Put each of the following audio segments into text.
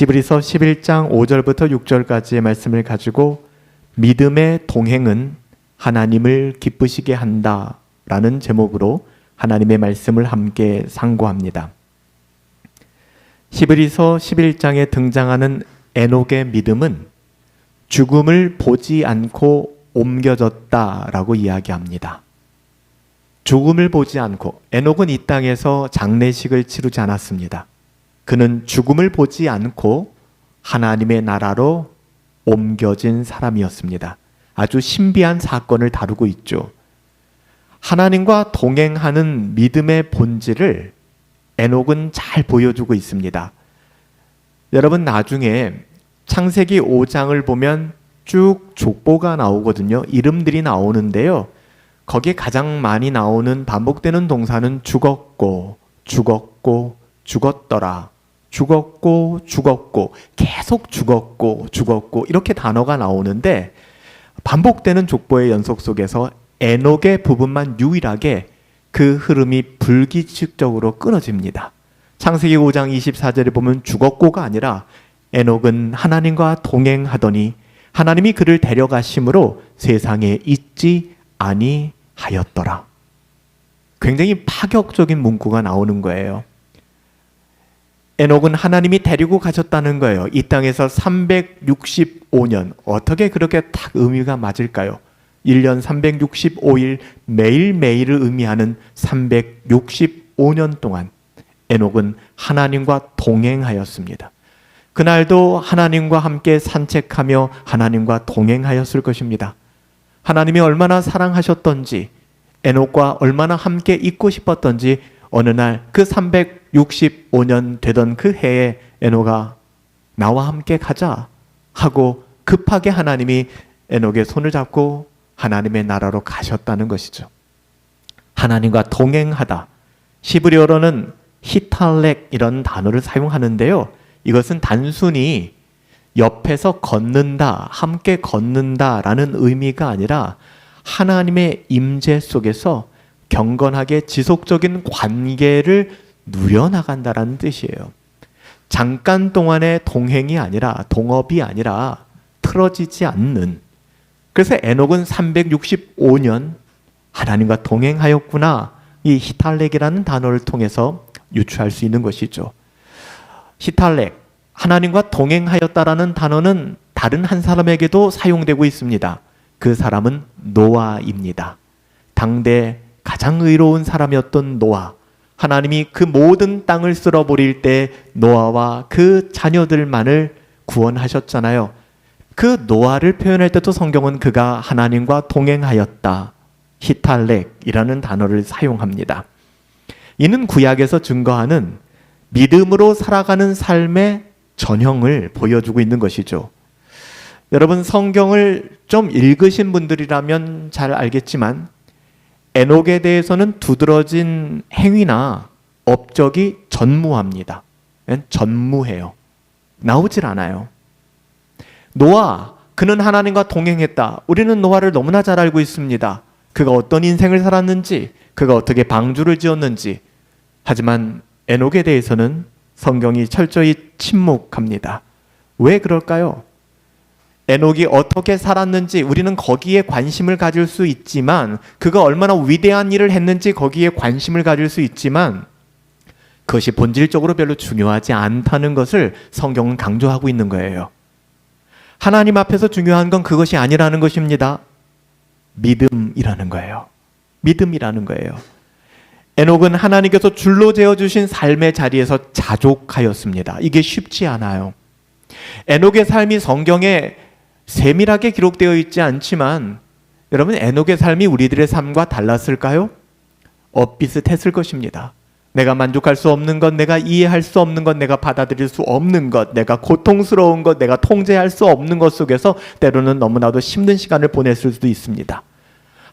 히브리서 11장 5절부터 6절까지의 말씀을 가지고 믿음의 동행은 하나님을 기쁘시게 한다라는 제목으로 하나님의 말씀을 함께 상고합니다. 히브리서 11장에 등장하는 에녹의 믿음은 죽음을 보지 않고 옮겨졌다라고 이야기합니다. 죽음을 보지 않고, 에녹은 이 땅에서 장례식을 치르지 않았습니다. 그는 죽음을 보지 않고 하나님의 나라로 옮겨진 사람이었습니다. 아주 신비한 사건을 다루고 있죠. 하나님과 동행하는 믿음의 본질을 에녹은 잘 보여주고 있습니다. 여러분, 나중에 창세기 5장을 보면 쭉 족보가 나오거든요. 이름들이 나오는데요. 거기에 가장 많이 나오는 반복되는 동사는 죽었고, 죽었고, 죽었더라. 죽었고, 죽었고, 계속 죽었고, 죽었고, 이렇게 단어가 나오는데 반복되는 족보의 연속 속에서 에녹의 부분만 유일하게 그 흐름이 불규칙적으로 끊어집니다. 창세기 5장 24절에 보면 죽었고가 아니라 에녹은 하나님과 동행하더니 하나님이 그를 데려가심으로 세상에 있지 아니하였더라. 굉장히 파격적인 문구가 나오는 거예요. 에녹은 하나님이 데리고 가셨다는 거예요. 이 땅에서 365년. 어떻게 그렇게 딱 의미가 맞을까요? 1년 365일 매일매일을 의미하는 365년 동안 에녹은 하나님과 동행하였습니다. 그날도 하나님과 함께 산책하며 하나님과 동행하였을 것입니다. 하나님이 얼마나 사랑하셨던지, 에녹과 얼마나 함께 있고 싶었던지 어느 날 그 365년 되던 그 해에 에녹아 나와 함께 가자 하고 급하게 하나님이 에녹의 손을 잡고 하나님의 나라로 가셨다는 것이죠. 하나님과 동행하다. 히브리어로는 히탈렉 이런 단어를 사용하는데요. 이것은 단순히 옆에서 걷는다, 함께 걷는다라는 의미가 아니라 하나님의 임재 속에서 경건하게 지속적인 관계를 누려나간다라는 뜻이에요. 잠깐 동안의 동행이 아니라, 동업이 아니라 틀어지지 않는. 그래서 에녹은 365년 하나님과 동행하였구나. 이 히탈렉이라는 단어를 통해서 유추할 수 있는 것이죠. 히탈렉, 하나님과 동행하였다라는 단어는 다른 한 사람에게도 사용되고 있습니다. 그 사람은 노아입니다. 당대 가장 의로운 사람이었던 노아. 하나님이 그 모든 땅을 쓸어버릴 때 노아와 그 자녀들만을 구원하셨잖아요. 그 노아를 표현할 때도 성경은 그가 하나님과 동행하였다. 히탈렉이라는 단어를 사용합니다. 이는 구약에서 증거하는 믿음으로 살아가는 삶의 전형을 보여주고 있는 것이죠. 여러분, 성경을 좀 읽으신 분들이라면 잘 알겠지만 에녹에 대해서는 두드러진 행위나 업적이 전무합니다. 전무해요. 나오질 않아요. 노아, 그는 하나님과 동행했다. 우리는 노아를 너무나 잘 알고 있습니다. 그가 어떤 인생을 살았는지, 그가 어떻게 방주를 지었는지. 하지만 에녹에 대해서는 성경이 철저히 침묵합니다. 왜 그럴까요? 에녹이 어떻게 살았는지 우리는 거기에 관심을 가질 수 있지만, 그가 얼마나 위대한 일을 했는지 거기에 관심을 가질 수 있지만 그것이 본질적으로 별로 중요하지 않다는 것을 성경은 강조하고 있는 거예요. 하나님 앞에서 중요한 건 그것이 아니라는 것입니다. 믿음이라는 거예요. 믿음이라는 거예요. 에녹은 하나님께서 줄로 재어주신 삶의 자리에서 자족하였습니다. 이게 쉽지 않아요. 에녹의 삶이 성경에 세밀하게 기록되어 있지 않지만 여러분, 에녹의 삶이 우리들의 삶과 달랐을까요? 엇비슷했을 것입니다. 내가 만족할 수 없는 것, 내가 이해할 수 없는 것, 내가 받아들일 수 없는 것, 내가 고통스러운 것, 내가 통제할 수 없는 것 속에서 때로는 너무나도 힘든 시간을 보냈을 수도 있습니다.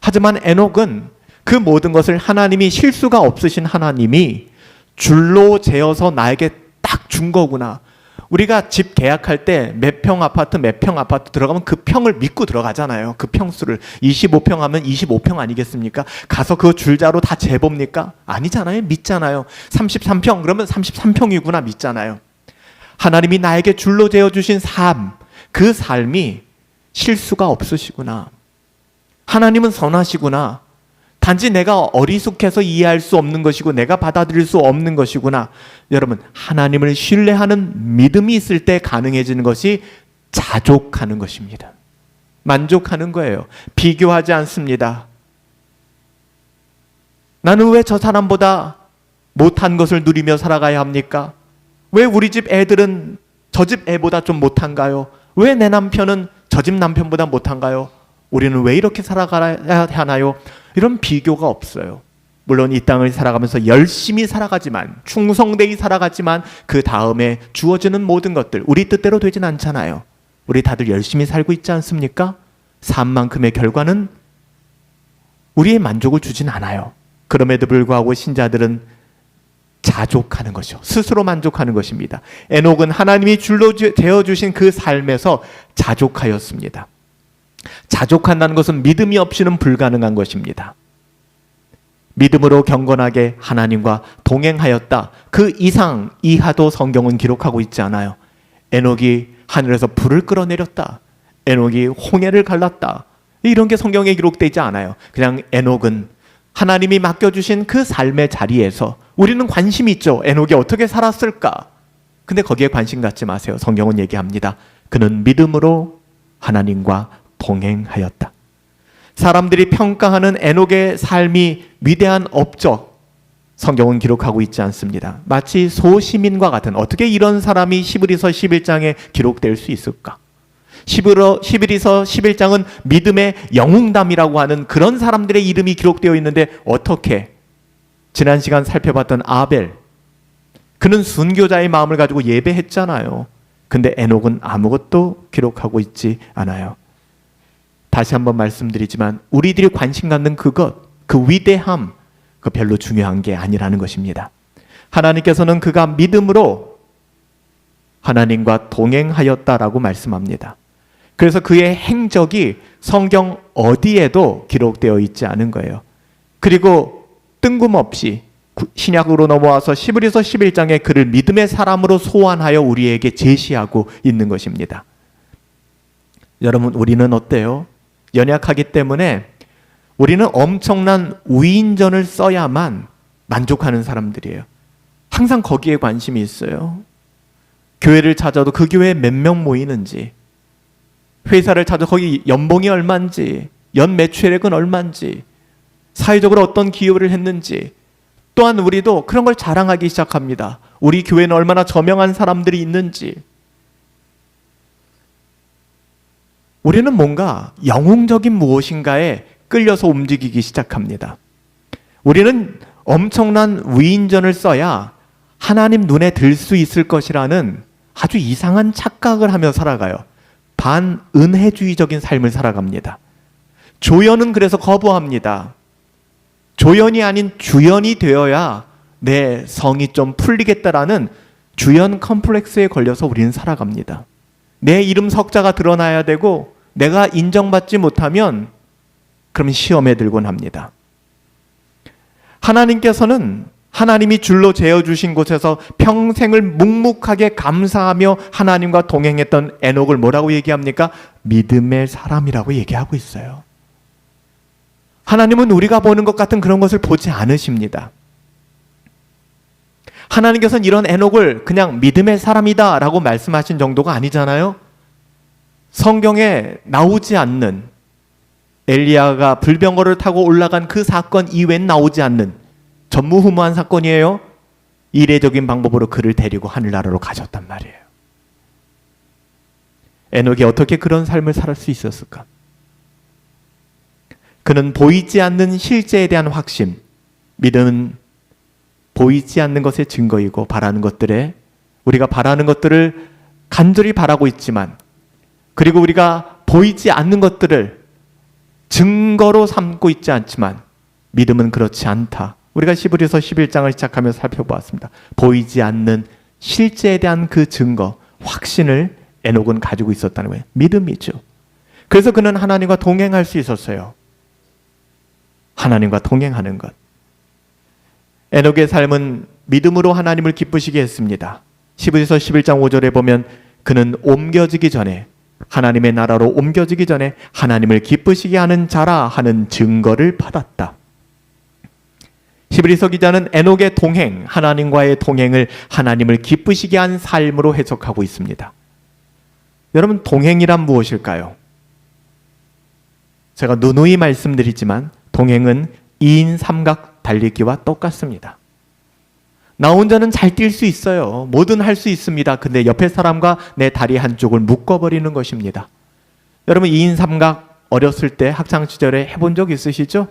하지만 에녹은 그 모든 것을 하나님이, 실수가 없으신 하나님이 줄로 재어서 나에게 딱 준 거구나. 우리가 집 계약할 때 몇 평 아파트 들어가면 그 평을 믿고 들어가잖아요. 그 평수를 25평 하면 25평 아니겠습니까? 가서 그 줄자로 다 재봅니까? 아니잖아요. 믿잖아요. 33평 그러면 33평이구나 믿잖아요. 하나님이 나에게 줄로 재어주신 삶, 그 삶이 실수가 없으시구나. 하나님은 선하시구나. 단지 내가 어리숙해서 이해할 수 없는 것이고 내가 받아들일 수 없는 것이구나. 여러분, 하나님을 신뢰하는 믿음이 있을 때 가능해지는 것이 자족하는 것입니다. 만족하는 거예요. 비교하지 않습니다. 나는 왜 저 사람보다 못한 것을 누리며 살아가야 합니까? 왜 우리 집 애들은 저 집 애보다 좀 못한가요? 왜 내 남편은 저 집 남편보다 못한가요? 우리는 왜 이렇게 살아가야 하나요? 이런 비교가 없어요. 물론 이 땅을 살아가면서 열심히 살아가지만, 충성되이 살아가지만 그 다음에 주어지는 모든 것들 우리 뜻대로 되진 않잖아요. 우리 다들 열심히 살고 있지 않습니까? 삶만큼의 결과는 우리의 만족을 주진 않아요. 그럼에도 불구하고 신자들은 자족하는 것이요, 스스로 만족하는 것입니다. 에녹은 하나님이 줄로 재어주신 그 삶에서 자족하였습니다. 자족한다는 것은 믿음이 없이는 불가능한 것입니다. 믿음으로 경건하게 하나님과 동행하였다. 그 이상 이하도 성경은 기록하고 있지 않아요. 에녹이 하늘에서 불을 끌어내렸다. 에녹이 홍해를 갈랐다. 이런 게 성경에 기록되지 않아요. 그냥 에녹은 하나님이 맡겨주신 그 삶의 자리에서 우리는 관심이 있죠. 에녹이 어떻게 살았을까? 근데 거기에 관심 갖지 마세요. 성경은 얘기합니다. 그는 믿음으로 하나님과 동행하였다. 사람들이 평가하는 에녹의 삶이 위대한 업적, 성경은 기록하고 있지 않습니다. 마치 소시민과 같은, 어떻게 이런 사람이 히브리서 11장에 기록될 수 있을까? 히브리서 11장은 믿음의 영웅담이라고 하는 그런 사람들의 이름이 기록되어 있는데, 어떻게 지난 시간 살펴봤던 아벨, 그는 순교자의 마음을 가지고 예배했잖아요. 근데 에녹은 아무것도 기록하고 있지 않아요. 다시 한번 말씀드리지만 우리들이 관심 갖는 그것, 그 위대함, 그 별로 중요한 게 아니라는 것입니다. 하나님께서는 그가 믿음으로 하나님과 동행하였다라고 말씀합니다. 그래서 그의 행적이 성경 어디에도 기록되어 있지 않은 거예요. 그리고 뜬금없이 신약으로 넘어와서 히브리서 11장에 그를 믿음의 사람으로 소환하여 우리에게 제시하고 있는 것입니다. 여러분, 우리는 어때요? 연약하기 때문에 우리는 엄청난 위인전을 써야만 만족하는 사람들이에요. 항상 거기에 관심이 있어요. 교회를 찾아도 그 교회에 몇 명 모이는지, 회사를 찾아 거기 연봉이 얼마인지, 연 매출액은 얼마인지, 사회적으로 어떤 기여를 했는지, 또한 우리도 그런 걸 자랑하기 시작합니다. 우리 교회는 얼마나 저명한 사람들이 있는지. 우리는 뭔가 영웅적인 무엇인가에 끌려서 움직이기 시작합니다. 우리는 엄청난 위인전을 써야 하나님 눈에 들 수 있을 것이라는 아주 이상한 착각을 하며 살아가요. 반은혜주의적인 삶을 살아갑니다. 조연은 그래서 거부합니다. 조연이 아닌 주연이 되어야 내 성이 좀 풀리겠다라는 주연 컴플렉스에 걸려서 우리는 살아갑니다. 내 이름 석자가 드러나야 되고 내가 인정받지 못하면 그럼 시험에 들곤 합니다. 하나님께서는 하나님이 줄로 재어주신 곳에서 평생을 묵묵하게 감사하며 하나님과 동행했던 에녹을 뭐라고 얘기합니까? 믿음의 사람이라고 얘기하고 있어요. 하나님은 우리가 보는 것 같은 그런 것을 보지 않으십니다. 하나님께서는 이런 에녹을 그냥 믿음의 사람이다 라고 말씀하신 정도가 아니잖아요. 성경에 나오지 않는, 엘리야가 불병거를 타고 올라간 그 사건 이외엔 나오지 않는 전무후무한 사건이에요. 이례적인 방법으로 그를 데리고 하늘나라로 가셨단 말이에요. 에녹이 어떻게 그런 삶을 살 수 있었을까? 그는 보이지 않는 실제에 대한 확신, 믿음은 보이지 않는 것의 증거이고 바라는 것들에, 우리가 바라는 것들을 간절히 바라고 있지만, 그리고 우리가 보이지 않는 것들을 증거로 삼고 있지 않지만 믿음은 그렇지 않다. 우리가 히브리서 11장을 시작하며 살펴보았습니다. 보이지 않는 실제에 대한 그 증거, 확신을 에녹은 가지고 있었다는 거예요. 믿음이죠. 그래서 그는 하나님과 동행할 수 있었어요. 하나님과 동행하는 것. 에녹의 삶은 믿음으로 하나님을 기쁘시게 했습니다. 히브리서 11장 5절에 보면 그는 옮겨지기 전에, 하나님의 나라로 옮겨지기 전에 하나님을 기쁘시게 하는 자라 하는 증거를 받았다. 히브리서 기자는 에녹의 동행, 하나님과의 동행을 하나님을 기쁘시게 한 삶으로 해석하고 있습니다. 여러분, 동행이란 무엇일까요? 제가 누누이 말씀드리지만 동행은 2인 삼각 달리기와 똑같습니다. 나 혼자는 잘 뛸 수 있어요. 뭐든 할 수 있습니다. 근데 옆에 사람과 내 다리 한쪽을 묶어버리는 것입니다. 여러분, 2인 삼각 어렸을 때 학창시절에 해본 적 있으시죠?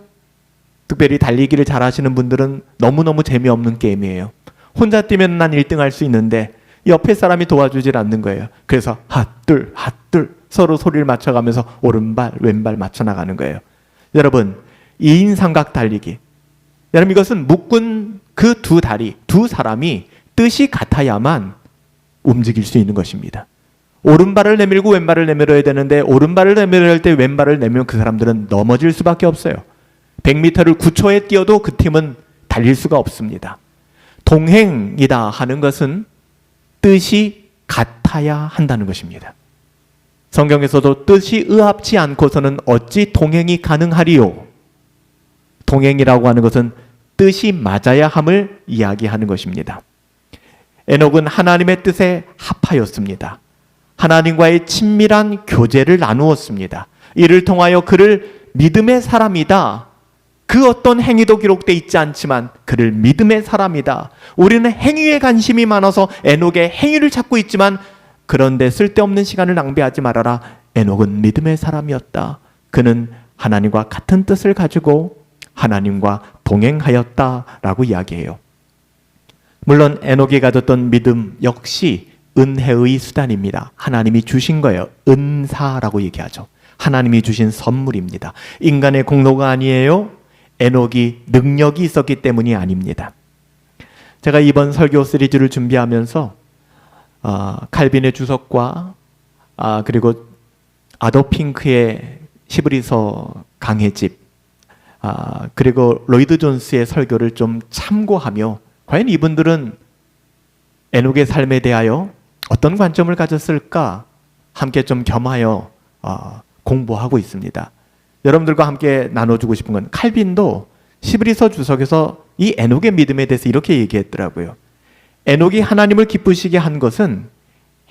특별히 달리기를 잘하시는 분들은 너무너무 재미없는 게임이에요. 혼자 뛰면 난 1등 할 수 있는데 옆에 사람이 도와주질 않는 거예요. 그래서 핫둘 핫둘 서로 소리를 맞춰가면서 오른발 왼발 맞춰 나가는 거예요. 여러분, 2인 삼각 달리기, 여러분, 이것은 묶은 그 두 다리, 두 사람이 뜻이 같아야만 움직일 수 있는 것입니다. 오른발을 내밀고 왼발을 내밀어야 되는데 오른발을 내밀어야 할 때 왼발을 내밀면 그 사람들은 넘어질 수밖에 없어요. 100m를 9초에 뛰어도 그 팀은 달릴 수가 없습니다. 동행이다 하는 것은 뜻이 같아야 한다는 것입니다. 성경에서도 뜻이 의합치 않고서는 어찌 동행이 가능하리요? 동행이라고 하는 것은 뜻이 맞아야 함을 이야기하는 것입니다. 에녹은 하나님의 뜻에 합하였습니다. 하나님과의 친밀한 교제를 나누었습니다. 이를 통하여 그를 믿음의 사람이다, 그 어떤 행위도 기록되어 있지 않지만 그를 믿음의 사람이다. 우리는 행위에 관심이 많아서 에녹의 행위를 찾고 있지만 그런데 쓸데없는 시간을 낭비하지 말아라. 에녹은 믿음의 사람이었다. 그는 하나님과 같은 뜻을 가지고 하나님과 동행하였다라고 이야기해요. 물론 에녹이 가졌던 믿음 역시 은혜의 수단입니다. 하나님이 주신 거예요. 은사라고 얘기하죠. 하나님이 주신 선물입니다. 인간의 공로가 아니에요. 에녹이 능력이 있었기 때문이 아닙니다. 제가 이번 설교 시리즈를 준비하면서 칼빈의 주석과 그리고 아도 핑크의 히브리서 강해집, 그리고 로이드 존스의 설교를 좀 참고하며 과연 이분들은 에녹의 삶에 대하여 어떤 관점을 가졌을까 함께 좀 겸하여 공부하고 있습니다. 여러분들과 함께 나눠주고 싶은 건, 칼빈도 히브리서 주석에서 이 에녹의 믿음에 대해서 이렇게 얘기했더라고요. 에녹이 하나님을 기쁘시게 한 것은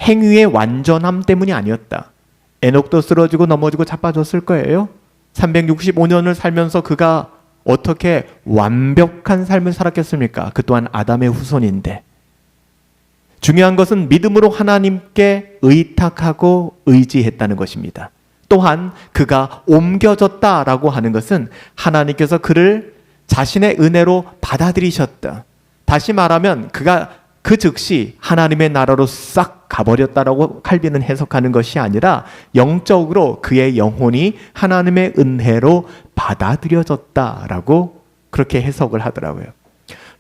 행위의 완전함 때문이 아니었다. 에녹도 쓰러지고 넘어지고 자빠졌을 거예요. 365년을 살면서 그가 어떻게 완벽한 삶을 살았겠습니까? 그 또한 아담의 후손인데. 중요한 것은 믿음으로 하나님께 의탁하고 의지했다는 것입니다. 또한 그가 옮겨졌다라고 하는 것은 하나님께서 그를 자신의 은혜로 받아들이셨다. 다시 말하면 그가 그 즉시 하나님의 나라로 싹 가버렸다라고 칼빈은 해석하는 것이 아니라 영적으로 그의 영혼이 하나님의 은혜로 받아들여졌다라고 그렇게 해석을 하더라고요.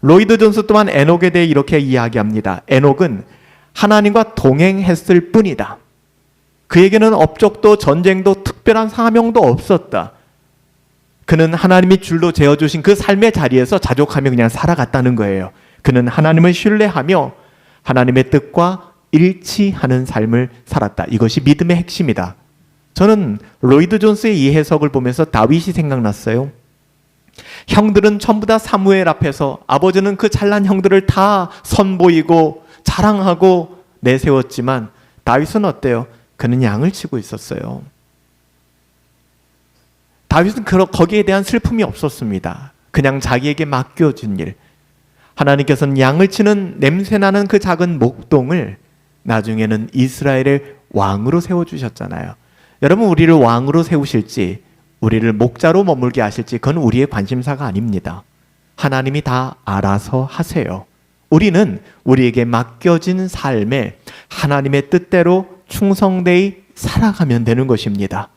로이드 존스 또한 에녹에 대해 이렇게 이야기합니다. 에녹은 하나님과 동행했을 뿐이다. 그에게는 업적도 전쟁도 특별한 사명도 없었다. 그는 하나님이 줄로 재어주신 그 삶의 자리에서 자족하며 그냥 살아갔다는 거예요. 그는 하나님을 신뢰하며 하나님의 뜻과 일치하는 삶을 살았다. 이것이 믿음의 핵심이다. 저는 로이드 존스의 이 해석을 보면서 다윗이 생각났어요. 형들은 전부 다 사무엘 앞에서 아버지는 그 잘난 형들을 다 선보이고 자랑하고 내세웠지만 다윗은 어때요? 그는 양을 치고 있었어요. 다윗은 거기에 대한 슬픔이 없었습니다. 그냥 자기에게 맡겨진 일. 하나님께서는 양을 치는 냄새나는 그 작은 목동을 나중에는 이스라엘의 왕으로 세워주셨잖아요. 여러분, 우리를 왕으로 세우실지 우리를 목자로 머물게 하실지 그건 우리의 관심사가 아닙니다. 하나님이 다 알아서 하세요. 우리는 우리에게 맡겨진 삶에 하나님의 뜻대로 충성되이 살아가면 되는 것입니다.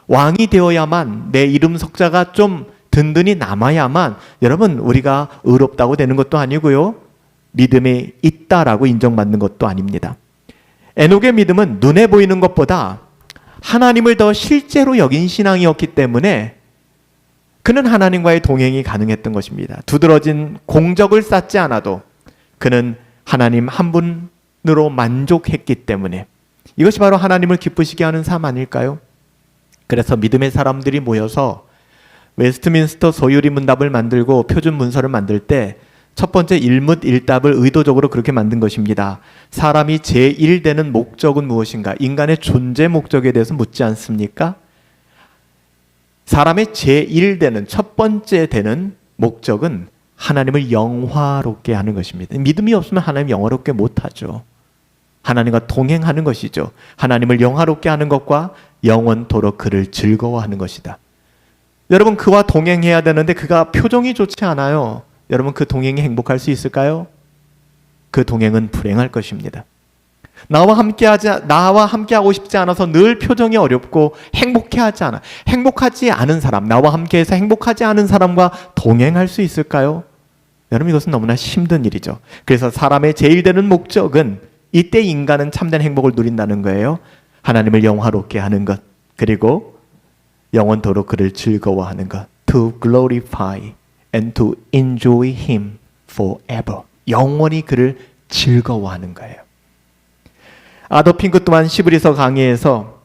왕이 되어야만, 내 이름 석자가 좀 든든히 남아야만 여러분 우리가 의롭다고 되는 것도 아니고요, 믿음이 있다라고 인정받는 것도 아닙니다. 에녹의 믿음은 눈에 보이는 것보다 하나님을 더 실제로 여긴 신앙이었기 때문에 그는 하나님과의 동행이 가능했던 것입니다. 두드러진 공적을 쌓지 않아도 그는 하나님 한 분 삶으로 만족했기 때문에 이것이 바로 하나님을 기쁘시게 하는 삶 아닐까요? 그래서 믿음의 사람들이 모여서 웨스트민스터 소유리 문답을 만들고 표준 문서를 만들 때 첫 번째 일묻일답을 의도적으로 그렇게 만든 것입니다. 사람이 제1되는 목적은 무엇인가? 인간의 존재 목적에 대해서 묻지 않습니까? 사람의 제1되는 첫 번째 되는 목적은 하나님을 영화롭게 하는 것입니다. 믿음이 없으면 하나님 영화롭게 못하죠. 하나님과 동행하는 것이죠. 하나님을 영화롭게 하는 것과 영원토록 그를 즐거워하는 것이다. 여러분, 그와 동행해야 되는데 그가 표정이 좋지 않아요. 여러분, 그 동행이 행복할 수 있을까요? 그 동행은 불행할 것입니다. 나와 함께하고 싶지 않아서 늘 표정이 어렵고 행복하지 않은 사람, 나와 함께해서 행복하지 않은 사람과 동행할 수 있을까요? 여러분, 이것은 너무나 힘든 일이죠. 그래서 사람의 제일 되는 목적은 이때 인간은 참된 행복을 누린다는 거예요. 하나님을 영화롭게 하는 것, 그리고 영원토록 그를 즐거워하는 것. To glorify and to enjoy him forever. 영원히 그를 즐거워하는 거예요. 아더 핑크 또한 시브리서 강의에서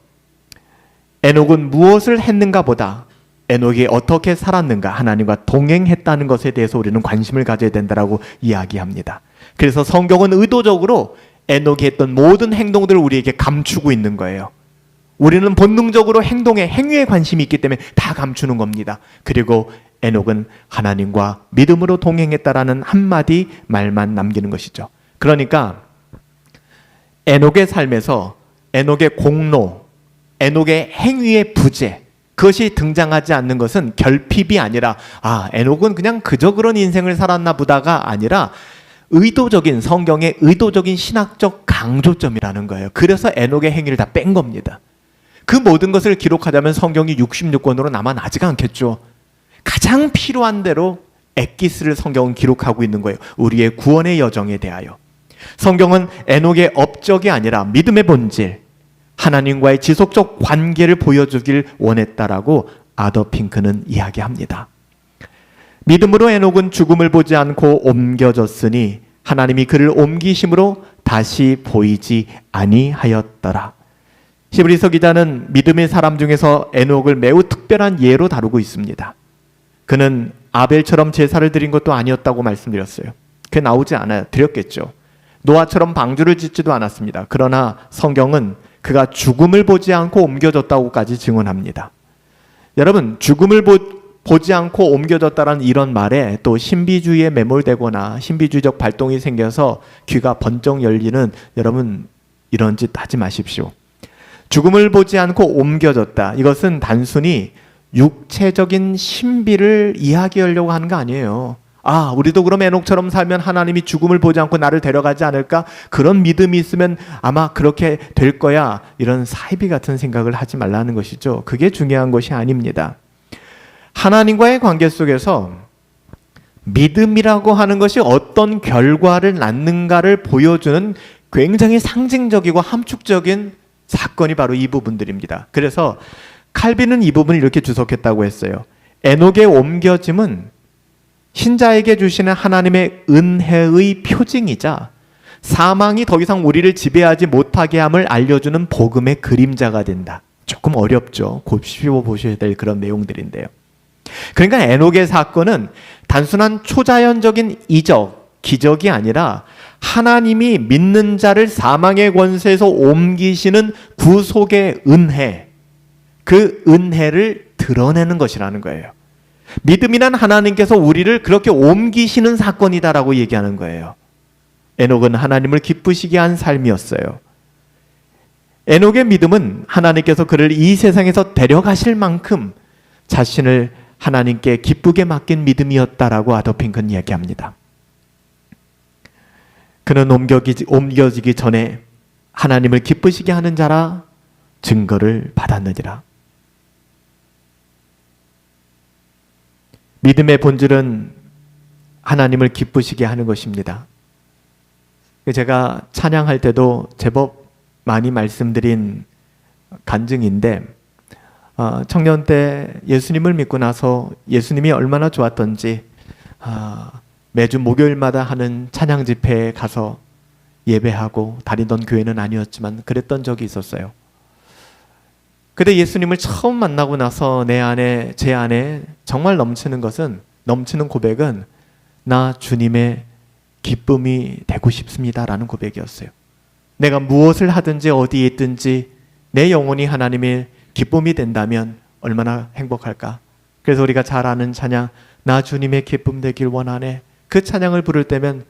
에녹은 무엇을 했는가 보다 에녹이 어떻게 살았는가, 하나님과 동행했다는 것에 대해서 우리는 관심을 가져야 된다고 이야기합니다. 그래서 성경은 의도적으로 에녹이 했던 모든 행동들을 우리에게 감추고 있는 거예요. 우리는 본능적으로 행위에 관심이 있기 때문에 다 감추는 겁니다. 그리고 에녹은 하나님과 믿음으로 동행했다라는 한마디 말만 남기는 것이죠. 그러니까 에녹의 삶에서 에녹의 공로, 에녹의 행위의 부재, 그것이 등장하지 않는 것은 결핍이 아니라 에녹은 그냥 그저 그런 인생을 살았나 보다가 아니라 의도적인, 성경의 의도적인 신학적 강조점이라는 거예요. 그래서 에녹의 행위를 다 뺀 겁니다. 그 모든 것을 기록하자면 성경이 66권으로 남아나지가 않겠죠. 가장 필요한 대로 엑기스를 성경은 기록하고 있는 거예요. 우리의 구원의 여정에 대하여. 성경은 에녹의 업적이 아니라 믿음의 본질, 하나님과의 지속적 관계를 보여주길 원했다라고 아더 핑크는 이야기합니다. 믿음으로 에녹은 죽음을 보지 않고 옮겨졌으니 하나님이 그를 옮기심으로 다시 보이지 아니하였더라. 히브리서 기자는 믿음의 사람 중에서 에녹을 매우 특별한 예로 다루고 있습니다. 그는 아벨처럼 제사를 드린 것도 아니었다고 말씀드렸어요. 그게 나오지 않아요. 드렸겠죠. 노아처럼 방주를 짓지도 않았습니다. 그러나 성경은 그가 죽음을 보지 않고 옮겨졌다고까지 증언합니다. 여러분, 죽음을 보지 않고 옮겨졌다는 이런 말에 또 신비주의에 매몰되거나 신비주의적 발동이 생겨서 귀가 번쩍 열리는 여러분, 이런 짓 하지 마십시오. 죽음을 보지 않고 옮겨졌다. 이것은 단순히 육체적인 신비를 이야기하려고 하는 거 아니에요. 우리도 그럼 에녹처럼 살면 하나님이 죽음을 보지 않고 나를 데려가지 않을까? 그런 믿음이 있으면 아마 그렇게 될 거야. 이런 사이비 같은 생각을 하지 말라는 것이죠. 그게 중요한 것이 아닙니다. 하나님과의 관계 속에서 믿음이라고 하는 것이 어떤 결과를 낳는가를 보여주는 굉장히 상징적이고 함축적인 사건이 바로 이 부분들입니다. 그래서 칼빈은 이 부분을 이렇게 주석했다고 했어요. 에녹의 옮겨짐은 신자에게 주시는 하나님의 은혜의 표징이자 사망이 더 이상 우리를 지배하지 못하게 함을 알려주는 복음의 그림자가 된다. 조금 어렵죠. 곱씹어 보셔야 될 그런 내용들인데요. 그러니까 에녹의 사건은 단순한 초자연적인 기적이 아니라 하나님이 믿는 자를 사망의 권세에서 옮기시는 구속의 은혜, 그 은혜를 드러내는 것이라는 거예요. 믿음이란 하나님께서 우리를 그렇게 옮기시는 사건이다라고 얘기하는 거예요. 에녹은 하나님을 기쁘시게 한 삶이었어요. 에녹의 믿음은 하나님께서 그를 이 세상에서 데려가실 만큼 자신을 하나님께 기쁘게 맡긴 믿음이었다라고 아더 핑크는 이야기합니다. 그는 옮겨지기 전에 하나님을 기쁘시게 하는 자라 증거를 받았느니라. 믿음의 본질은 하나님을 기쁘시게 하는 것입니다. 제가 찬양할 때도 제법 많이 말씀드린 간증인데, 청년 때 예수님을 믿고 나서 예수님이 얼마나 좋았던지 매주 목요일마다 하는 찬양 집회에 가서 예배하고 다니던 교회는 아니었지만 그랬던 적이 있었어요. 근데 예수님을 처음 만나고 나서 제 안에 정말 넘치는 고백은 나 주님의 기쁨이 되고 싶습니다라는 고백이었어요. 내가 무엇을 하든지 어디에 있든지 내 영혼이 하나님의 기쁨이 된다면 얼마나 행복할까. 그래서 우리가 잘 아는 찬양, 나 주님의 기쁨 되길 원하네. 그 찬양을 부를 때면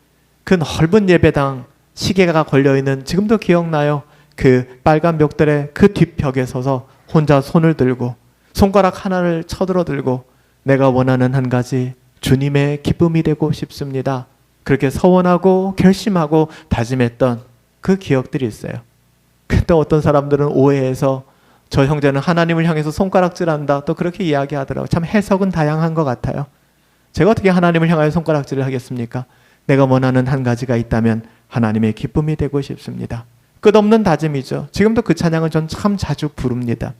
그 넓은 예배당 시계가 걸려있는, 지금도 기억나요. 그 빨간 벽돌의 그 뒷벽에 서서 혼자 손을 들고 손가락 하나를 쳐들어 들고 내가 원하는 한 가지, 주님의 기쁨이 되고 싶습니다. 그렇게 서원하고 결심하고 다짐했던 그 기억들이 있어요. 근데 어떤 사람들은 오해해서 저 형제는 하나님을 향해서 손가락질한다, 또 그렇게 이야기하더라고요. 참 해석은 다양한 것 같아요. 제가 어떻게 하나님을 향하여 손가락질을 하겠습니까? 내가 원하는 한 가지가 있다면 하나님의 기쁨이 되고 싶습니다. 끝없는 다짐이죠. 지금도 그 찬양을 전 참 자주 부릅니다.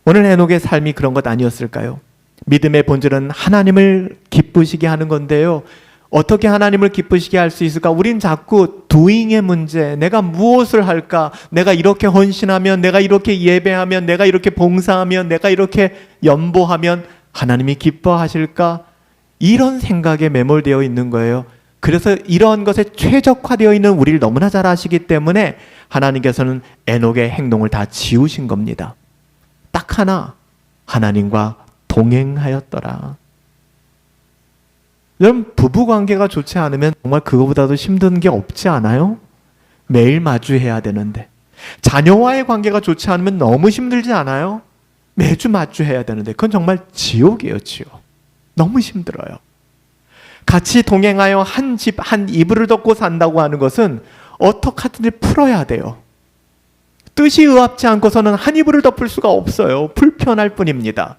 오늘 에녹의 삶이 그런 것 아니었을까요? 믿음의 본질은 하나님을 기쁘시게 하는 건데요. 어떻게 하나님을 기쁘시게 할 수 있을까? 우린 자꾸 doing의 문제, 내가 무엇을 할까? 내가 이렇게 헌신하면, 내가 이렇게 예배하면, 내가 이렇게 봉사하면, 내가 이렇게 연보하면 하나님이 기뻐하실까? 이런 생각에 매몰되어 있는 거예요. 그래서 이런 것에 최적화되어 있는 우리를 너무나 잘 아시기 때문에 하나님께서는 에녹의 행동을 다 지우신 겁니다. 딱 하나, 하나님과 동행하였더라. 여러분, 부부관계가 좋지 않으면 정말 그거보다도 힘든 게 없지 않아요? 매일 마주해야 되는데. 자녀와의 관계가 좋지 않으면 너무 힘들지 않아요? 매주 마주해야 되는데. 그건 정말 지옥이에요, 지옥. 너무 힘들어요. 같이 동행하여 한 집, 한 이불을 덮고 산다고 하는 것은 어떻게 하든지 풀어야 돼요. 뜻이 의합지 않고서는 한 이불을 덮을 수가 없어요. 불편할 뿐입니다.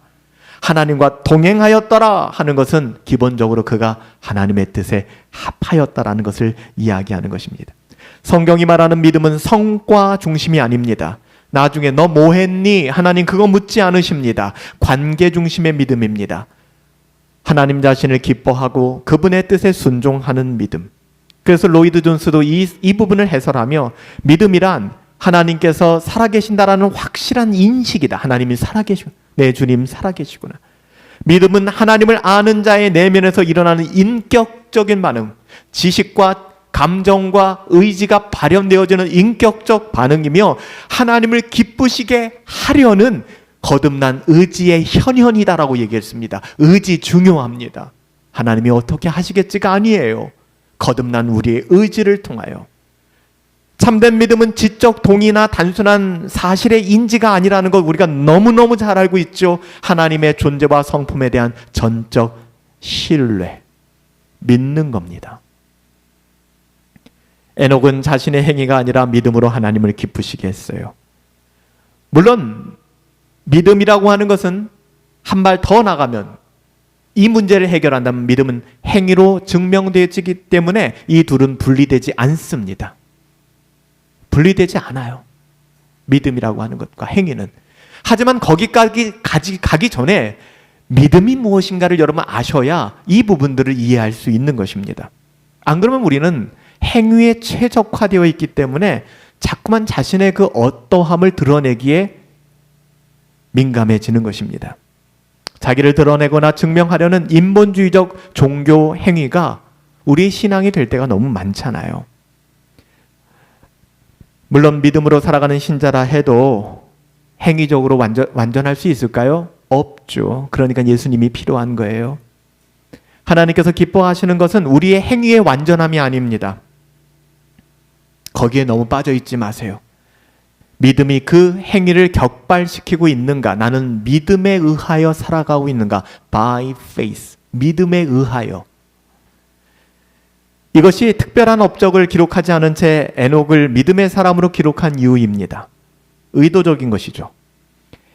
하나님과 동행하였더라 하는 것은 기본적으로 그가 하나님의 뜻에 합하였다라는 것을 이야기하는 것입니다. 성경이 말하는 믿음은 성과 중심이 아닙니다. 나중에 너 뭐 했니? 하나님 그거 묻지 않으십니다. 관계 중심의 믿음입니다. 하나님 자신을 기뻐하고 그분의 뜻에 순종하는 믿음. 그래서 로이드 존스도 이 부분을 해설하며 믿음이란 하나님께서 살아계신다라는 확실한 인식이다. 하나님이 살아계시고 내 주님 살아계시구나. 믿음은 하나님을 아는 자의 내면에서 일어나는 인격적인 반응, 지식과 감정과 의지가 발현되어지는 인격적 반응이며 하나님을 기쁘시게 하려는 거듭난 의지의 현현이다라고 얘기했습니다. 의지 중요합니다. 하나님이 어떻게 하시겠지가 아니에요. 거듭난 우리의 의지를 통하여. 참된 믿음은 지적 동의나 단순한 사실의 인지가 아니라는 걸 우리가 너무너무 잘 알고 있죠. 하나님의 존재와 성품에 대한 전적 신뢰, 믿는 겁니다. 에녹은 자신의 행위가 아니라 믿음으로 하나님을 기쁘시게 했어요. 물론 믿음이라고 하는 것은 한 발 더 나가면 이 문제를 해결한다면 믿음은 행위로 증명되기 때문에 이 둘은 분리되지 않습니다. 분리되지 않아요. 믿음이라고 하는 것과 행위는. 하지만 거기까지 가기 전에 믿음이 무엇인가를 여러분 아셔야 이 부분들을 이해할 수 있는 것입니다. 안 그러면 우리는 행위에 최적화되어 있기 때문에 자꾸만 자신의 그 어떠함을 드러내기에 민감해지는 것입니다. 자기를 드러내거나 증명하려는 인본주의적 종교 행위가 우리 신앙이 될 때가 너무 많잖아요. 물론 믿음으로 살아가는 신자라 해도 행위적으로 완전할 수 있을까요? 없죠. 그러니까 예수님이 필요한 거예요. 하나님께서 기뻐하시는 것은 우리의 행위의 완전함이 아닙니다. 거기에 너무 빠져 있지 마세요. 믿음이 그 행위를 격발시키고 있는가? 나는 믿음에 의하여 살아가고 있는가? By faith. 믿음에 의하여. 이것이 특별한 업적을 기록하지 않은 채 에녹을 믿음의 사람으로 기록한 이유입니다. 의도적인 것이죠.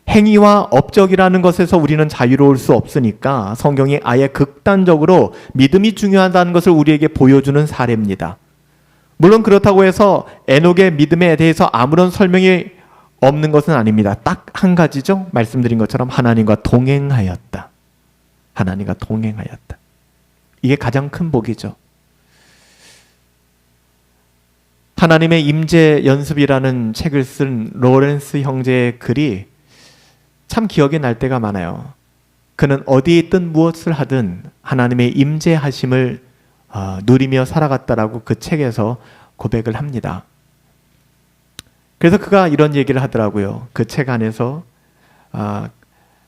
행위와 업적이라는 것에서 우리는 자유로울 수 없으니까 성경이 아예 극단적으로 믿음이 중요하다는 것을 우리에게 보여주는 사례입니다. 물론 그렇다고 해서 에녹의 믿음에 대해서 아무런 설명이 없는 것은 아닙니다. 딱 한 가지죠. 말씀드린 것처럼 하나님과 동행하였다. 하나님과 동행하였다. 이게 가장 큰 복이죠. 하나님의 임재 연습이라는 책을 쓴 로렌스 형제의 글이 참 기억에 날 때가 많아요. 그는 어디에 있든 무엇을 하든 하나님의 임재하심을 누리며 살아갔다라고 그 책에서 고백을 합니다. 그래서 그가 이런 얘기를 하더라고요. 그 책 안에서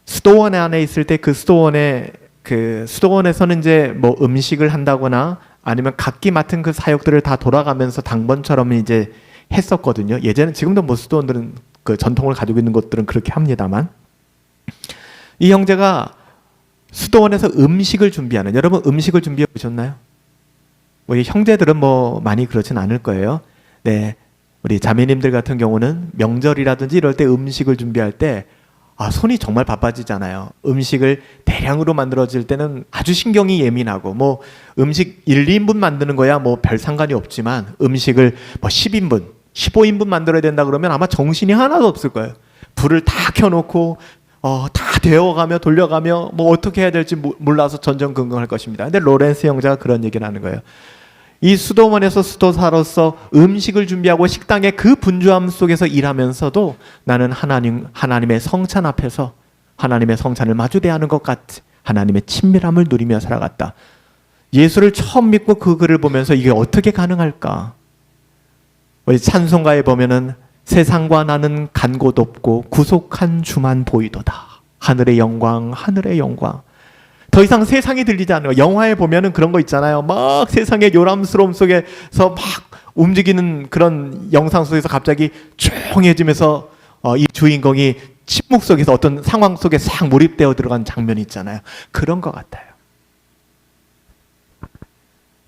수도원 안에 있을 때 그 수도원에서는 이제 뭐 음식을 한다거나 아니면 각기 맡은 그 사역들을 다 돌아가면서 당번처럼 이제 했었거든요. 예전에 지금도 뭐 수도원들은 그 전통을 가지고 있는 곳들은 그렇게 합니다만, 이 형제가 수도원에서 음식을 준비하는, 여러분 음식을 준비해 보셨나요? 우리 형제들은 뭐 많이 그렇진 않을 거예요. 네, 우리 자매님들 같은 경우는 명절이라든지 이럴 때 음식을 준비할 때 손이 정말 바빠지잖아요. 음식을 대량으로 만들어질 때는 아주 신경이 예민하고, 뭐 음식 1, 2인분 만드는 거야 뭐 별 상관이 없지만, 음식을 뭐 10인분, 15인분 만들어야 된다 그러면 아마 정신이 하나도 없을 거예요. 불을 다 켜놓고 다 데워가며 돌려가며 뭐 어떻게 해야 될지 몰라서 전전긍긍할 것입니다. 근데 로렌스 형제가 그런 얘기를 하는 거예요. 이 수도원에서 수도사로서 음식을 준비하고 식당의 그 분주함 속에서 일하면서도 나는 하나님의 성찬 앞에서 하나님의 성찬을 마주 대하는 것 같이 하나님의 친밀함을 누리며 살아갔다. 예수를 처음 믿고 그 글을 보면서 이게 어떻게 가능할까? 우리 찬송가에 보면은 세상과 나는 간 곳 없고 구속한 주만 보이도다. 하늘의 영광, 하늘의 영광. 더 이상 세상이 들리지 않는 거. 영화에 보면은 그런 거 있잖아요. 막 세상의 요람스러움 속에서 막 움직이는 그런 영상 속에서 갑자기 조용해지면서 이 주인공이 침묵 속에서 어떤 상황 속에 싹 몰입되어 들어간 장면이 있잖아요. 그런 것 같아요.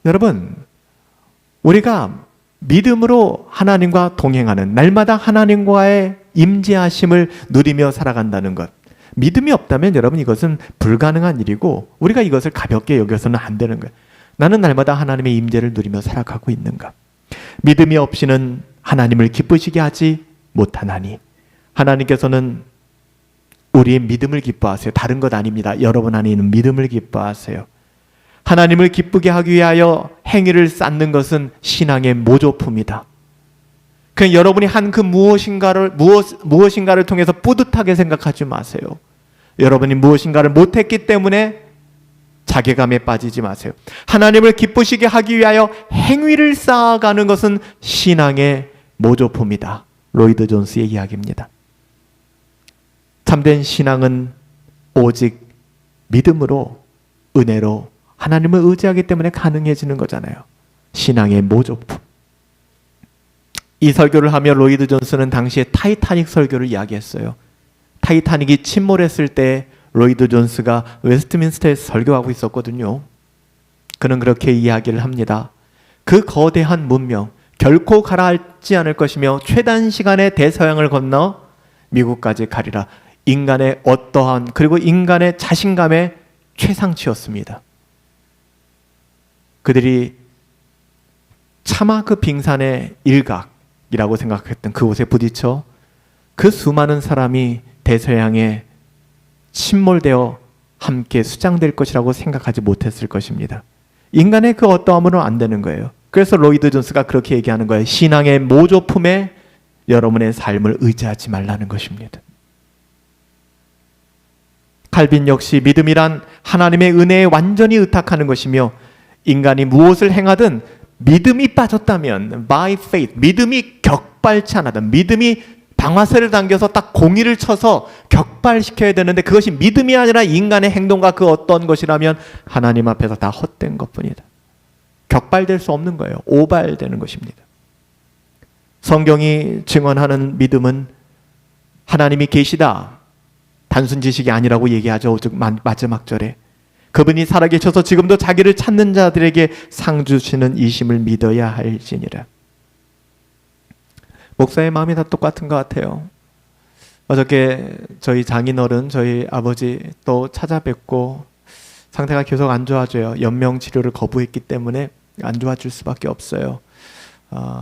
여러분, 우리가 믿음으로 하나님과 동행하는, 날마다 하나님과의 임재하심을 누리며 살아간다는 것, 믿음이 없다면 여러분 이것은 불가능한 일이고 우리가 이것을 가볍게 여겨서는 안 되는 거예요. 나는 날마다 하나님의 임재를 누리며 살아가고 있는가? 믿음이 없이는 하나님을 기쁘시게 하지 못하나니, 하나님께서는 우리의 믿음을 기뻐하세요. 다른 것 아닙니다. 여러분 안에 있는 믿음을 기뻐하세요. 하나님을 기쁘게 하기 위하여 행위를 쌓는 것은 신앙의 모조품이다. 그냥 여러분이 한 그 무엇인가를 통해서 뿌듯하게 생각하지 마세요. 여러분이 무엇인가를 못했기 때문에 자괴감에 빠지지 마세요. 하나님을 기쁘시게 하기 위하여 행위를 쌓아가는 것은 신앙의 모조품이다. 로이드 존스의 이야기입니다. 참된 신앙은 오직 믿음으로, 은혜로 하나님을 의지하기 때문에 가능해지는 거잖아요. 신앙의 모조품. 이 설교를 하며 로이드 존스는 당시에 타이타닉 설교를 이야기했어요. 타이타닉이 침몰했을 때 로이드 존스가 웨스트민스터에서 설교하고 있었거든요. 그는 그렇게 이야기를 합니다. 그 거대한 문명, 결코 가라앉지 않을 것이며 최단 시간에 대서양을 건너 미국까지 가리라. 인간의 어떠한, 그리고 인간의 자신감의 최상치였습니다. 그들이 차마 그 빙산의 일각이라고 생각했던 그곳에 부딪혀 그 수많은 사람이 대서양에 침몰되어 함께 수장될 것이라고 생각하지 못했을 것입니다. 인간의 그 어떠함으로는 안 되는 거예요. 그래서 로이드 존스가 그렇게 얘기하는 거예요. 신앙의 모조품에 여러분의 삶을 의지하지 말라는 것입니다. 칼빈 역시 믿음이란 하나님의 은혜에 완전히 의탁하는 것이며, 인간이 무엇을 행하든 믿음이 빠졌다면, by faith, 믿음이 격발치 않았다면, 믿음이 방아쇠를 당겨서 딱 공의를 쳐서 격발시켜야 되는데 그것이 믿음이 아니라 인간의 행동과 그 어떤 것이라면 하나님 앞에서 다 헛된 것뿐이다. 격발될 수 없는 거예요. 오발되는 것입니다. 성경이 증언하는 믿음은 하나님이 계시다, 단순 지식이 아니라고 얘기하죠. 마지막 절에 그분이 살아계셔서 지금도 자기를 찾는 자들에게 상 주시는 이심을 믿어야 할지니라. 목사의 마음이 다 똑같은 것 같아요. 어저께 저희 장인어른, 저희 아버지 또 찾아뵙고 상태가 계속 안 좋아져요. 연명 치료를 거부했기 때문에 안 좋아질 수밖에 없어요.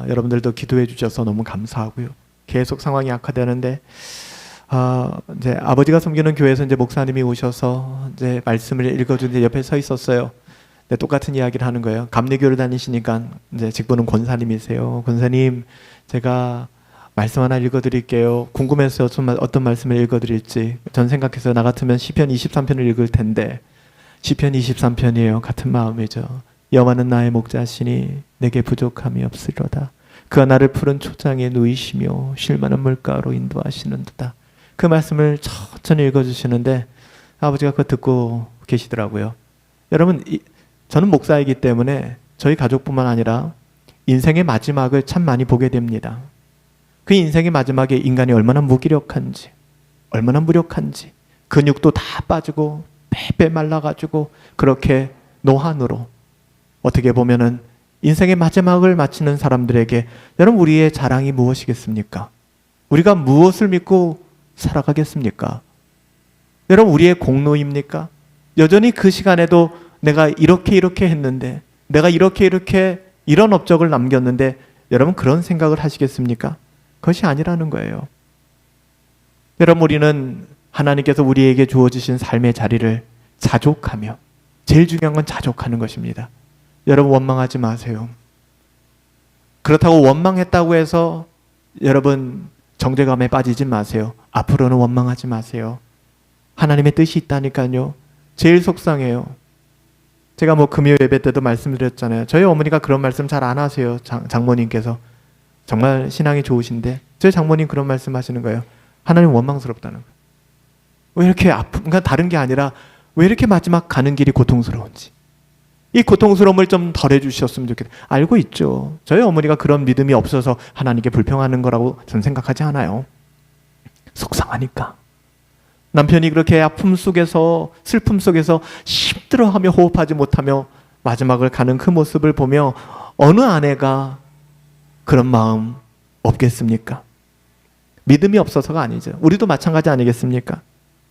여러분들도 기도해 주셔서 너무 감사하고요. 계속 상황이 악화되는데 이제 아버지가 섬기는 교회에서 이제 목사님이 오셔서 이제 말씀을 읽어주는데 옆에 서 있었어요. 네, 똑같은 이야기를 하는 거예요. 감리교를 다니시니까 이제 직분은 권사님이세요. 권사님, 제가 말씀 하나 읽어드릴게요. 궁금해서 어떤 말씀을 읽어드릴지. 전 생각해서 나 같으면 시편 23편을 읽을 텐데 시편 23편이에요. 같은 마음이죠. 여호와는 나의 목자시니 내게 부족함이 없으리로다. 그가 나를 푸른 초장에 누이시며 쉴 만한 물가로 인도하시는도다. 그 말씀을 천천히 읽어주시는데 아버지가 그거 듣고 계시더라고요. 여러분, 저는 목사이기 때문에 저희 가족뿐만 아니라 인생의 마지막을 참 많이 보게 됩니다. 그 인생의 마지막에 인간이 얼마나 무기력한지, 얼마나 무력한지, 근육도 다 빠지고 빼빼 말라가지고 그렇게 노안으로, 어떻게 보면은 인생의 마지막을 마치는 사람들에게 여러분, 우리의 자랑이 무엇이겠습니까? 우리가 무엇을 믿고 살아가겠습니까? 여러분, 우리의 공로입니까? 여전히 그 시간에도 내가 이렇게 했는데, 내가 이렇게 이런 업적을 남겼는데, 여러분 그런 생각을 하시겠습니까? 그것이 아니라는 거예요. 여러분, 우리는 하나님께서 우리에게 주어주신 삶의 자리를 자족하며, 제일 중요한 건 자족하는 것입니다. 여러분, 원망하지 마세요. 그렇다고 원망했다고 해서 여러분 정죄감에 빠지지 마세요. 앞으로는 원망하지 마세요. 하나님의 뜻이 있다니까요. 제일 속상해요. 제가 금요 예배 때도 말씀드렸잖아요. 저희 어머니가 그런 말씀 잘 안 하세요. 장모님께서. 정말 신앙이 좋으신데 저희 장모님 그런 말씀 하시는 거예요. 하나님 원망스럽다는 거예요. 왜 이렇게 그러니까 다른 게 아니라 왜 이렇게 마지막 가는 길이 고통스러운지, 이 고통스러움을 좀 덜 해주셨으면 좋겠다. 알고 있죠. 저희 어머니가 그런 믿음이 없어서 하나님께 불평하는 거라고 저는 생각하지 않아요. 속상하니까. 남편이 그렇게 아픔 속에서, 슬픔 속에서 힘들어하며 호흡하지 못하며 마지막을 가는 그 모습을 보며 어느 아내가 그런 마음 없겠습니까? 믿음이 없어서가 아니죠. 우리도 마찬가지 아니겠습니까?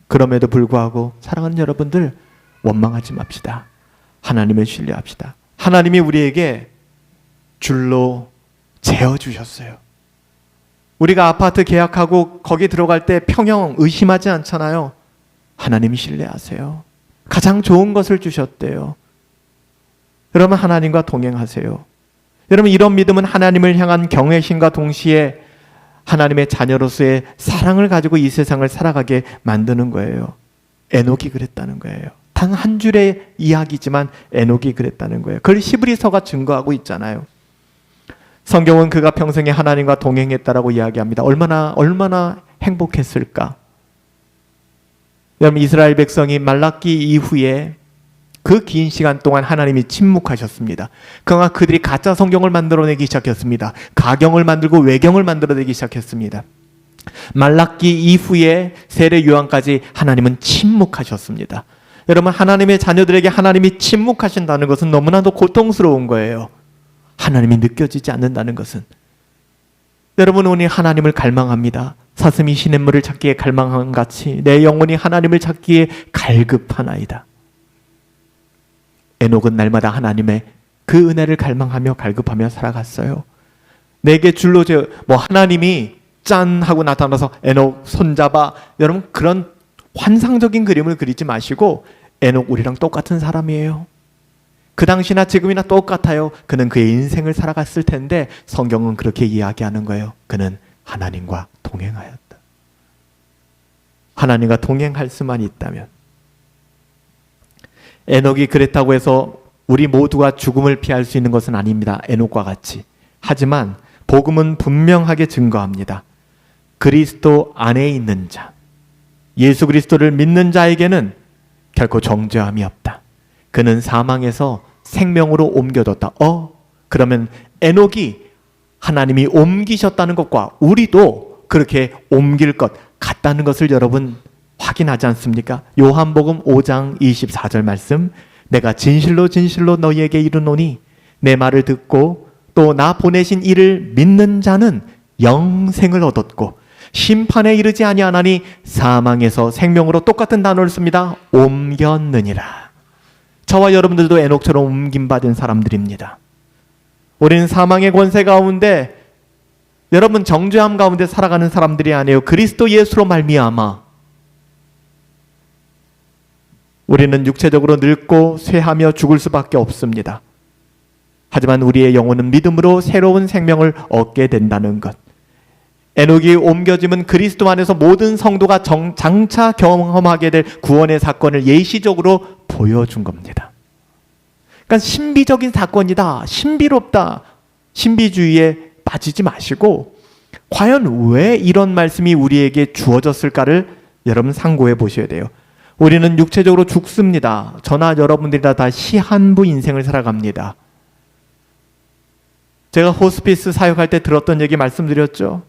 그럼에도 불구하고 사랑하는 여러분들, 원망하지 맙시다. 하나님을 신뢰합시다. 하나님이 우리에게 줄로 재어주셨어요. 우리가 아파트 계약하고 거기 들어갈 때 평형 의심하지 않잖아요. 하나님이 신뢰하세요. 가장 좋은 것을 주셨대요. 여러분, 하나님과 동행하세요. 여러분, 이런 믿음은 하나님을 향한 경외심과 동시에 하나님의 자녀로서의 사랑을 가지고 이 세상을 살아가게 만드는 거예요. 에녹이 그랬다는 거예요. 단 한 줄의 이야기지만 에녹이 그랬다는 거예요. 그걸 히브리서가 증거하고 있잖아요. 성경은 그가 평생에 하나님과 동행했다라고 이야기합니다. 얼마나 행복했을까? 여러분, 이스라엘 백성이 말라기 이후에 그 긴 시간 동안 하나님이 침묵하셨습니다. 그러나 그들이 가짜 성경을 만들어내기 시작했습니다. 가경을 만들고 외경을 만들어내기 시작했습니다. 말라기 이후에 세례 요한까지 하나님은 침묵하셨습니다. 여러분, 하나님의 자녀들에게 하나님이 침묵하신다는 것은 너무나도 고통스러운 거예요. 하나님이 느껴지지 않는다는 것은. 여러분, 오늘 하나님을 갈망합니다. 사슴이 시냇물을 찾기에 갈망한 같이 내 영혼이 하나님을 찾기에 갈급하나이다. 에녹은 날마다 하나님의 그 은혜를 갈망하며 갈급하며 살아갔어요. 내게 줄로 하나님이 짠 하고 나타나서 에녹 손잡아, 여러분 그런 환상적인 그림을 그리지 마시고 에녹 우리랑 똑같은 사람이에요. 그 당시나 지금이나 똑같아요. 그는 그의 인생을 살아갔을 텐데 성경은 그렇게 이야기하는 거예요. 그는 하나님과 동행하였다. 하나님과 동행할 수만 있다면. 에녹이 그랬다고 해서 우리 모두가 죽음을 피할 수 있는 것은 아닙니다. 에녹과 같이. 하지만 복음은 분명하게 증거합니다. 그리스도 안에 있는 자, 예수 그리스도를 믿는 자에게는 결코 정죄함이 없다. 그는 사망에서 생명으로 옮겨졌다. 그러면 에녹이 하나님이 옮기셨다는 것과 우리도 그렇게 옮길 것 같다는 것을 여러분 확인하지 않습니까? 요한복음 5장 24절 말씀, 내가 진실로 진실로 너희에게 이르노니 내 말을 듣고 또 나 보내신 이를 믿는 자는 영생을 얻었고 심판에 이르지 아니하나니 사망에서 생명으로, 똑같은 단어를 씁니다. 옮겼느니라. 저와 여러분들도 에녹처럼 옮김받은 사람들입니다. 우리는 사망의 권세 가운데, 여러분 정죄함 가운데 살아가는 사람들이 아니에요. 그리스도 예수로 말미암아 우리는 육체적으로 늙고 쇠하며 죽을 수밖에 없습니다. 하지만 우리의 영혼은 믿음으로 새로운 생명을 얻게 된다는 것. 에녹이 옮겨짐은 그리스도 안에서 모든 성도가 장차 경험하게 될 구원의 사건을 예시적으로 보여준 겁니다. 그러니까 신비적인 사건이다, 신비롭다, 신비주의에 빠지지 마시고 과연 왜 이런 말씀이 우리에게 주어졌을까를 여러분 상고해 보셔야 돼요. 우리는 육체적으로 죽습니다. 저나 여러분들이 다 시한부 인생을 살아갑니다. 제가 호스피스 사역할 때 들었던 얘기 말씀드렸죠.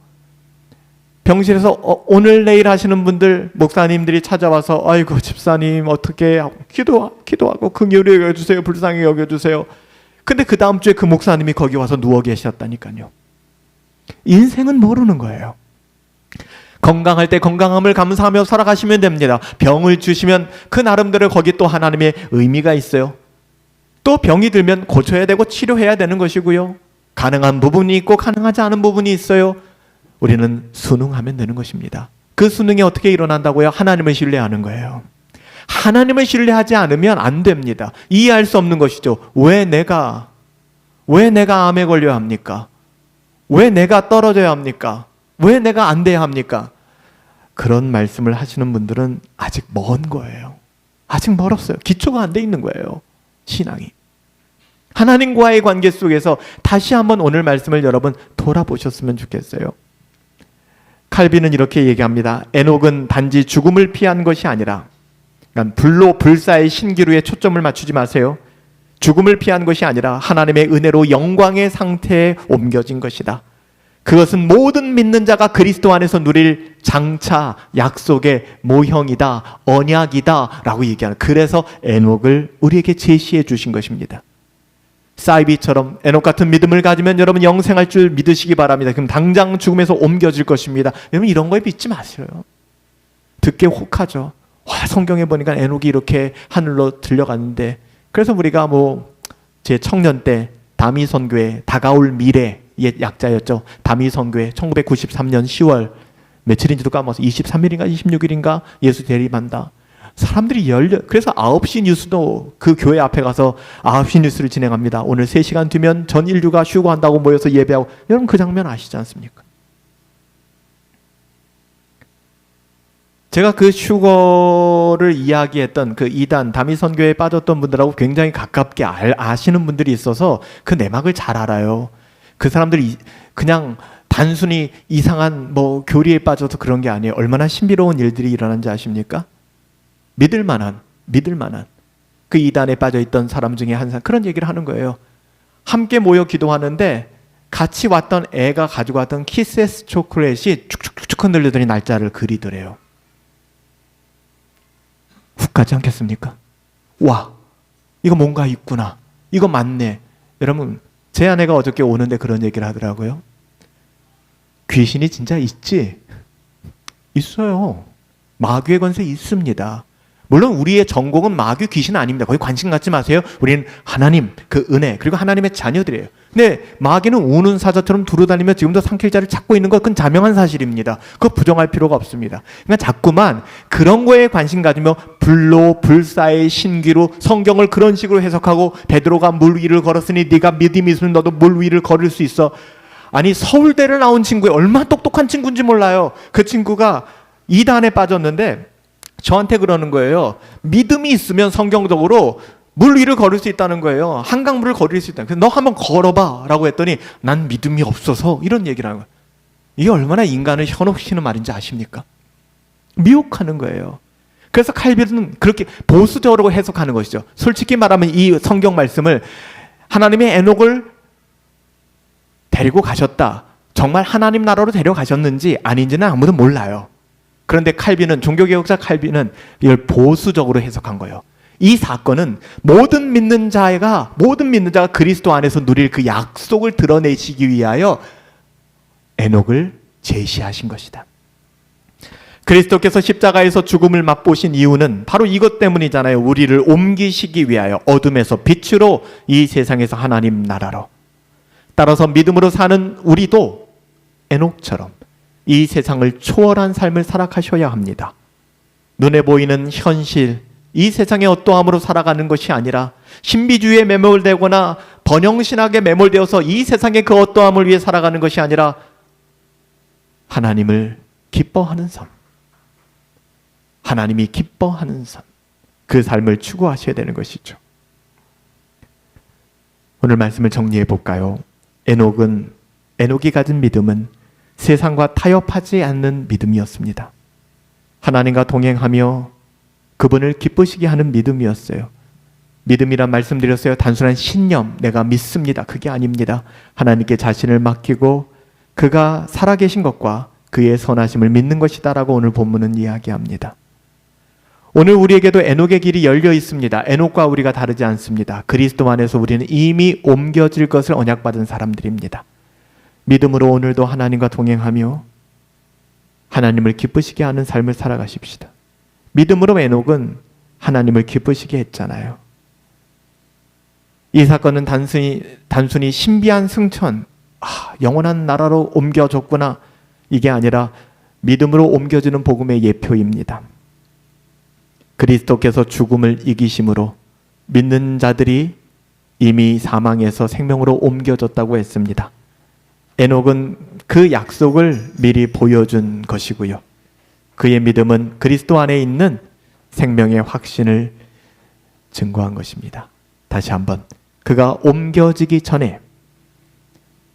병실에서 오늘 내일 하시는 분들, 목사님들이 찾아와서 아이고 집사님 어떻게 기도하고 긍휼히 여겨주세요, 불쌍히 여겨주세요. 근데 그 다음 주에 그 목사님이 거기 와서 누워 계셨다니까요. 인생은 모르는 거예요. 건강할 때 건강함을 감사하며 살아가시면 됩니다. 병을 주시면 그 나름대로 거기 또 하나님의 의미가 있어요. 또 병이 들면 고쳐야 되고 치료해야 되는 것이고요. 가능한 부분이 있고 가능하지 않은 부분이 있어요. 우리는 순응하면 되는 것입니다. 그 순응이 어떻게 일어난다고요? 하나님을 신뢰하는 거예요. 하나님을 신뢰하지 않으면 안 됩니다. 이해할 수 없는 것이죠. 왜 내가 암에 걸려야 합니까? 왜 내가 떨어져야 합니까? 왜 내가 안 돼야 합니까? 그런 말씀을 하시는 분들은 아직 먼 거예요. 아직 멀었어요. 기초가 안 돼 있는 거예요. 신앙이. 하나님과의 관계 속에서 다시 한번 오늘 말씀을 여러분 돌아보셨으면 좋겠어요. 칼빈은 이렇게 얘기합니다. 에녹은 단지 죽음을 피한 것이 아니라, 그러니까 불로 불사의 신기루에 초점을 맞추지 마세요. 죽음을 피한 것이 아니라 하나님의 은혜로 영광의 상태에 옮겨진 것이다. 그것은 모든 믿는 자가 그리스도 안에서 누릴 장차 약속의 모형이다, 언약이다 라고 얘기하는, 그래서 에녹을 우리에게 제시해 주신 것입니다. 사이비처럼 에녹 같은 믿음을 가지면 여러분 영생할 줄 믿으시기 바랍니다. 그럼 당장 죽음에서 옮겨질 것입니다. 여러분 이런 거에 믿지 마세요. 듣게 혹하죠. 와, 성경에 보니까 에녹이 이렇게 하늘로 들려갔는데, 그래서 우리가 제 청년 때 다미 선교회 다가올 미래 옛 약자였죠. 다미 선교회 1993년 10월 며칠인지도 까먹어서 23일인가 26일인가 예수 대림한다. 사람들이 그래서 9시 뉴스도 그 교회 앞에 가서 9시 뉴스를 진행합니다. 오늘 3시간 뒤면 전 인류가 휴거한다고 모여서 예배하고. 여러분 그 장면 아시지 않습니까? 제가 그 휴거를 이야기했던 그 이단 다미 선교에 빠졌던 분들하고 굉장히 가깝게 아시는 분들이 있어서 그 내막을 잘 알아요. 그 사람들이 그냥 단순히 이상한 교리에 빠져서 그런 게 아니에요. 얼마나 신비로운 일들이 일어난지 아십니까? 믿을 만한 그 이단에 빠져있던 사람 중에 한 사람 그런 얘기를 하는 거예요. 함께 모여 기도하는데 같이 왔던 애가 가지고 왔던 키스에스 초콜릿이 축축축축 흔들리더니 날짜를 그리더래요. 훅 가지 않겠습니까? 와, 이거 뭔가 있구나. 이거 맞네. 여러분, 제 아내가 어저께 오는데 그런 얘기를 하더라고요. 귀신이 진짜 있지? 있어요. 마귀의 권세 있습니다. 물론 우리의 전공은 마귀 귀신은 아닙니다. 거기 관심 갖지 마세요. 우리는 하나님, 그 은혜, 그리고 하나님의 자녀들이에요. 근데 마귀는 우는 사자처럼 두루다니며 지금도 상킬자를 찾고 있는 것, 그건 자명한 사실입니다. 그거 부정할 필요가 없습니다. 그러니까 자꾸만 그런 거에 관심 가지며 불로 불사의 신기로 성경을 그런 식으로 해석하고, 베드로가 물 위를 걸었으니 네가 믿음이 있으면 너도 물 위를 걸을 수 있어. 아니, 서울대를 나온 친구예요. 얼마나 똑똑한 친구인지 몰라요. 그 친구가 이단에 빠졌는데 저한테 그러는 거예요. 믿음이 있으면 성경적으로 물 위를 걸을 수 있다는 거예요. 한강물을 걸을 수 있다. 그래서 너 한번 걸어봐 라고 했더니 난 믿음이 없어서, 이런 얘기를 하는 거예요. 이게 얼마나 인간을 현혹시키는 말인지 아십니까? 미혹하는 거예요. 그래서 칼빈은 그렇게 보수적으로 해석하는 것이죠. 솔직히 말하면 이 성경 말씀을 하나님의 에녹을 데리고 가셨다, 정말 하나님 나라로 데려가셨는지 아닌지는 아무도 몰라요. 그런데 칼빈은, 종교개혁자 칼빈은 이걸 보수적으로 해석한 거예요. 이 사건은 모든 믿는 자가 그리스도 안에서 누릴 그 약속을 드러내시기 위하여 에녹을 제시하신 것이다. 그리스도께서 십자가에서 죽음을 맛보신 이유는 바로 이것 때문이잖아요. 우리를 옮기시기 위하여 어둠에서 빛으로, 이 세상에서 하나님 나라로. 따라서 믿음으로 사는 우리도 에녹처럼 이 세상을 초월한 삶을 살아가셔야 합니다. 눈에 보이는 현실, 이 세상의 어떠함으로 살아가는 것이 아니라 신비주의에 매몰되거나 번영신학에 매몰되어서 이 세상의 그 어떠함을 위해 살아가는 것이 아니라 하나님을 기뻐하는 삶, 하나님이 기뻐하는 삶, 그 삶을 추구하셔야 되는 것이죠. 오늘 말씀을 정리해 볼까요? 에녹이 가진 믿음은 세상과 타협하지 않는 믿음이었습니다. 하나님과 동행하며 그분을 기쁘시게 하는 믿음이었어요. 믿음이란 말씀드렸어요. 단순한 신념, 내가 믿습니다. 그게 아닙니다. 하나님께 자신을 맡기고 그가 살아계신 것과 그의 선하심을 믿는 것이다라고 오늘 본문은 이야기합니다. 오늘 우리에게도 에녹의 길이 열려 있습니다. 에녹과 우리가 다르지 않습니다. 그리스도 안에서 우리는 이미 옮겨질 것을 언약받은 사람들입니다. 믿음으로 오늘도 하나님과 동행하며 하나님을 기쁘시게 하는 삶을 살아가십시다. 믿음으로 에녹은 하나님을 기쁘시게 했잖아요. 이 사건은 단순히 신비한 승천, 영원한 나라로 옮겨졌구나, 이게 아니라 믿음으로 옮겨지는 복음의 예표입니다. 그리스도께서 죽음을 이기심으로 믿는 자들이 이미 사망에서 생명으로 옮겨졌다고 했습니다. 에녹은 그 약속을 미리 보여준 것이고요. 그의 믿음은 그리스도 안에 있는 생명의 확신을 증거한 것입니다. 다시 한번, 그가 옮겨지기 전에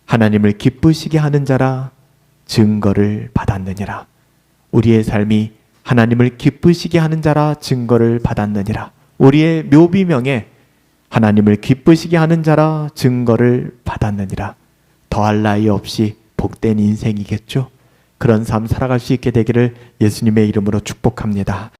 하나님을 기쁘시게 하는 자라 증거를 받았느니라. 우리의 삶이 하나님을 기쁘시게 하는 자라 증거를 받았느니라. 우리의 묘비명에 하나님을 기쁘시게 하는 자라 증거를 받았느니라. 더할 나위 없이 복된 인생이겠죠. 그런 삶 살아갈 수 있게 되기를 예수님의 이름으로 축복합니다.